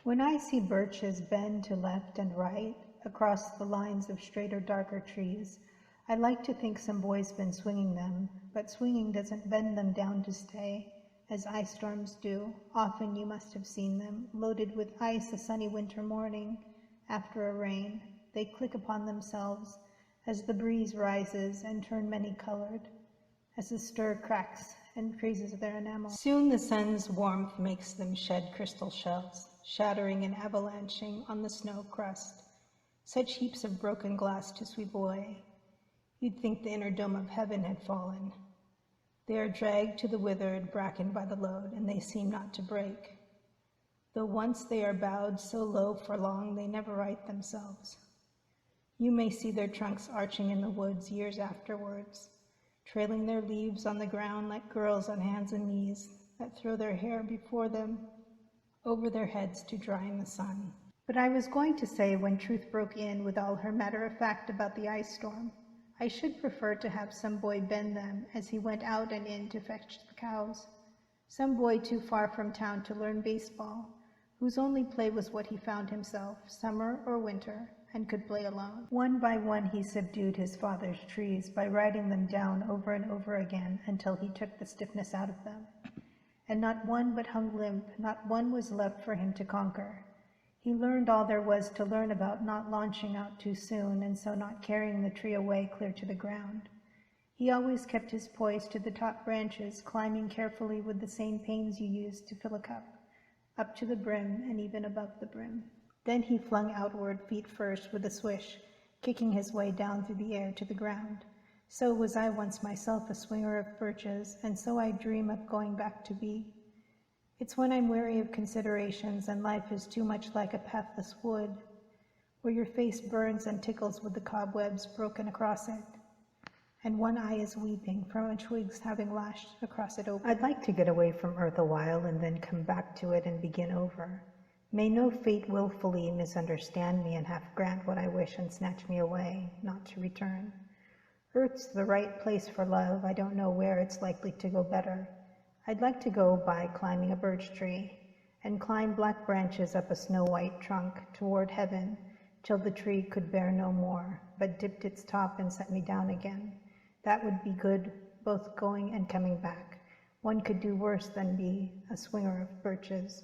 When I see birches bend to left and right across the lines of straighter, darker trees, I like to think some boy's been swinging them, but swinging doesn't bend them down to stay, as ice storms do. Often you must have seen them, loaded with ice a sunny winter morning after a rain. They click upon themselves as the breeze rises and turn many-colored, as the stir cracks and crazes their enamel. Soon the sun's warmth makes them shed crystal shells, shattering and avalanching on the snow crust, such heaps of broken glass to sweep away. You'd think the inner dome of heaven had fallen. They are dragged to the withered bracken by the load, and they seem not to break. Though once they are bowed so low for long, they never right themselves. You may see their trunks arching in the woods years afterwards, trailing their leaves on the ground like girls on hands and knees that throw their hair before them over their heads to dry in the sun. But I was going to say, when truth broke in with all her matter-of-fact about the ice storm, I should prefer to have some boy bend them as he went out and in to fetch the cows. Some boy too far from town to learn baseball, whose only play was what he found himself, summer or winter, and could play alone. One by one he subdued his father's trees by riding them down over and over again until he took the stiffness out of them. And not one but hung limp, not one was left for him to conquer. He learned all there was to learn about not launching out too soon, and so not carrying the tree away clear to the ground. He always kept his poise to the top branches, climbing carefully with the same pains you use to fill a cup, up to the brim and even above the brim. Then he flung outward feet first with a swish, kicking his way down through the air to the ground. So was I once myself a swinger of birches, and so I dream of going back to be. It's when I'm weary of considerations and life is too much like a pathless wood, where your face burns and tickles with the cobwebs broken across it, and one eye is weeping from a twig's having lashed across it open. I'd like to get away from earth a while and then come back to it and begin over. May no fate willfully misunderstand me and half grant what I wish and snatch me away, not to return. Earth's the right place for love. I don't know where it's likely to go better. I'd like to go by climbing a birch tree, and climb black branches up a snow-white trunk toward heaven, till the tree could bear no more, but dipped its top and set me down again. That would be good, both going and coming back. One could do worse than be a swinger of birches.